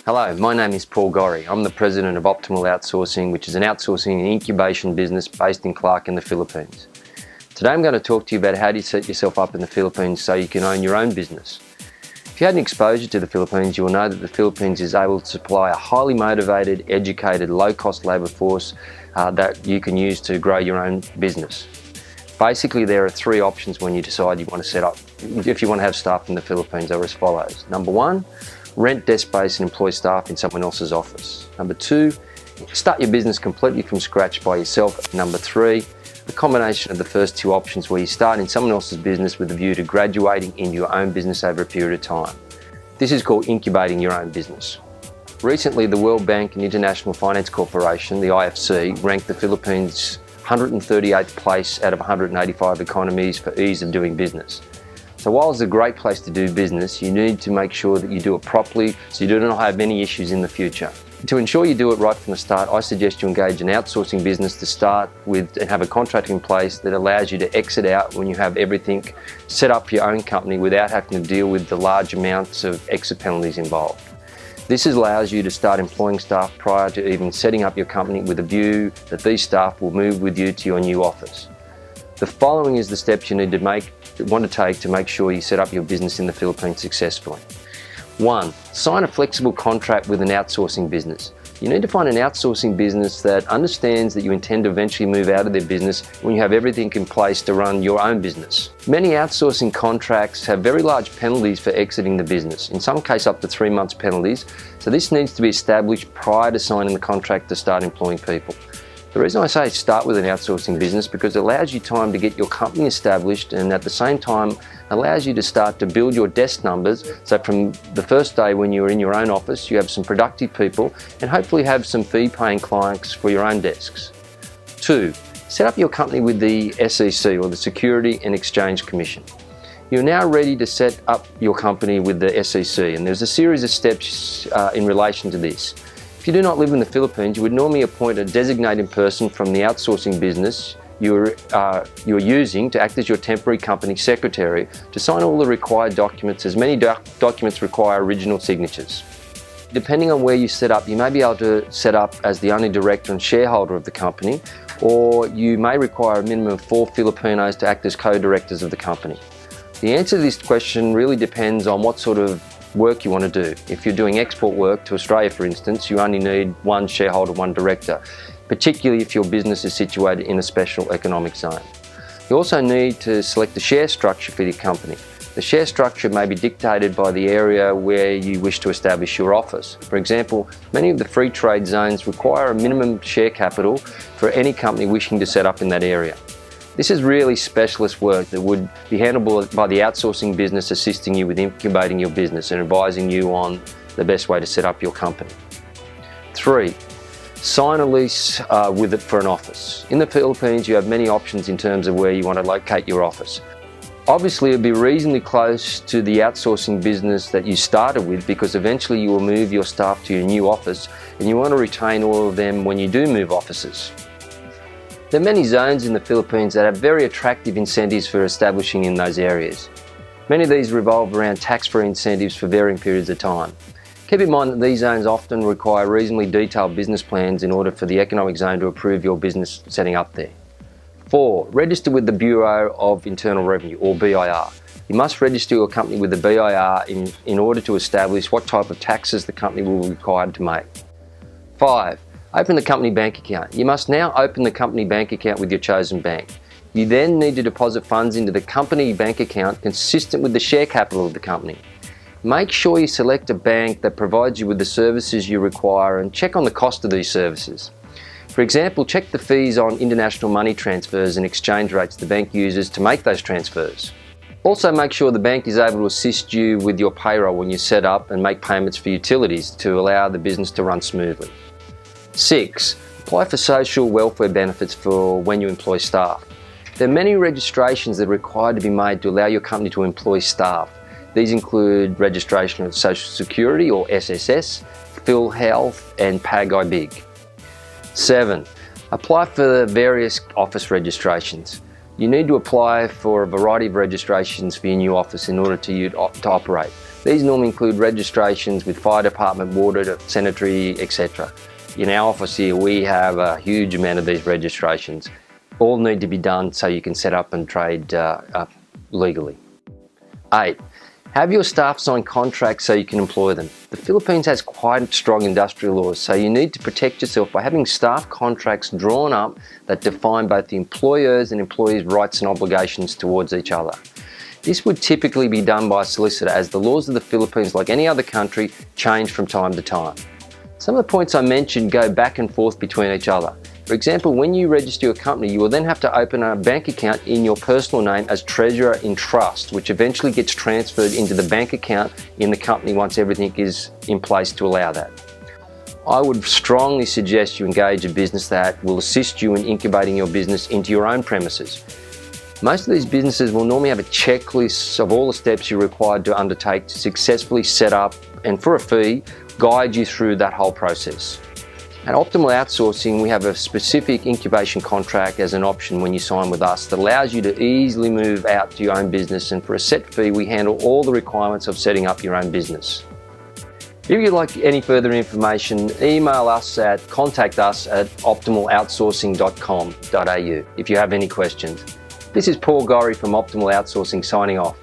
Hello, my name is Paul Gorrie. I'm the president of Optimal Outsourcing, which is an outsourcing and incubation business based in Clark in the Philippines. Today I'm going to talk to you about how do you set yourself up in the Philippines so you can own your own business. If you had an exposure to the Philippines, you will know that the Philippines is able to supply a highly motivated, educated, low-cost labour force that you can use to grow your own business. Basically, there are three options when you decide you want to set up, if you want to have staff in the Philippines, are as follows. Number one, rent desk space and employ staff in someone else's office. Number two, start your business completely from scratch by yourself. Number three, the combination of the first two options where you start in someone else's business with a view to graduating into your own business over a period of time. This is called incubating your own business. Recently, the World Bank and International Finance Corporation, the IFC, ranked the Philippines 138th place out of 185 economies for ease of doing business. So while it's a great place to do business, you need to make sure that you do it properly so you do not have any issues in the future. To ensure you do it right from the start, I suggest you engage an outsourcing business to start with and have a contract in place that allows you to exit out when you have everything set up for your own company without having to deal with the large amounts of exit penalties involved. This allows you to start employing staff prior to even setting up your company with a view that these staff will move with you to your new office. The following is the steps you need to want to take to make sure you set up your business in the Philippines successfully. 1. Sign a flexible contract with an outsourcing business. You need to find an outsourcing business that understands that you intend to eventually move out of their business when you have everything in place to run your own business. Many outsourcing contracts have very large penalties for exiting the business, in some cases up to 3 months penalties, so this needs to be established prior to signing the contract to start employing people. The reason I say start with an outsourcing business because it allows you time to get your company established and at the same time allows you to start to build your desk numbers so from the first day when you're in your own office you have some productive people and hopefully have some fee-paying clients for your own desks. 2. Set up your company with the SEC or the Security and Exchange Commission. You're now ready to set up your company with the SEC and there's a series of steps in relation to this. If you do not live in the Philippines, you would normally appoint a designated person from the outsourcing business you're using to act as your temporary company secretary to sign all the required documents, as many documents require original signatures. Depending on where you set up, you may be able to set up as the only director and shareholder of the company, or you may require a minimum of 4 Filipinos to act as co-directors of the company. The answer to this question really depends on what sort of work you want to do. If you're doing export work to Australia, for instance, you only need 1 shareholder, 1 director, particularly if your business is situated in a special economic zone. You also need to select the share structure for your company. The share structure may be dictated by the area where you wish to establish your office. For example, many of the free trade zones require a minimum share capital for any company wishing to set up in that area. This is really specialist work that would be handled by the outsourcing business assisting you with incubating your business and advising you on the best way to set up your company. 3. Sign a lease with it for an office. In the Philippines, you have many options in terms of where you want to locate your office. Obviously, it'll be reasonably close to the outsourcing business that you started with because eventually you will move your staff to your new office and you want to retain all of them when you do move offices. There are many zones in the Philippines that have very attractive incentives for establishing in those areas. Many of these revolve around tax-free incentives for varying periods of time. Keep in mind that these zones often require reasonably detailed business plans in order for the economic zone to approve your business setting up there. 4. Register with the Bureau of Internal Revenue, or BIR. You must register your company with the BIR in order to establish what type of taxes the company will be required to make. 5. Open the company bank account. You must now open the company bank account with your chosen bank. You then need to deposit funds into the company bank account consistent with the share capital of the company. Make sure you select a bank that provides you with the services you require and check on the cost of these services. For example, check the fees on international money transfers and exchange rates the bank uses to make those transfers. Also make sure the bank is able to assist you with your payroll when you set up and make payments for utilities to allow the business to run smoothly. 6. Apply for social welfare benefits for when you employ staff. There are many registrations that are required to be made to allow your company to employ staff. These include registration of Social Security or SSS, Phil Health and PAG-IBIG. 7. Apply for various office registrations. You need to apply for a variety of registrations for your new office in order to operate. These normally include registrations with fire department, water, sanitary, etc. In our office here, we have a huge amount of these registrations. All need to be done so you can set up and trade legally. 8. Have your staff sign contracts so you can employ them. The Philippines has quite strong industrial laws, so you need to protect yourself by having staff contracts drawn up that define both the employers' and employees' rights and obligations towards each other. This would typically be done by a solicitor, as the laws of the Philippines, like any other country, change from time to time. Some of the points I mentioned go back and forth between each other. For example, when you register your company, you will then have to open a bank account in your personal name as treasurer in trust, which eventually gets transferred into the bank account in the company once everything is in place to allow that. I would strongly suggest you engage a business that will assist you in incubating your business into your own premises. Most of these businesses will normally have a checklist of all the steps you're required to undertake to successfully set up, and for a fee, guide you through that whole process. At Optimal Outsourcing, we have a specific incubation contract as an option when you sign with us that allows you to easily move out to your own business, and for a set fee, we handle all the requirements of setting up your own business. If you'd like any further information, email us at contactus@optimaloutsourcing.com.au if you have any questions. This is Paul Gorrie from Optimal Outsourcing signing off.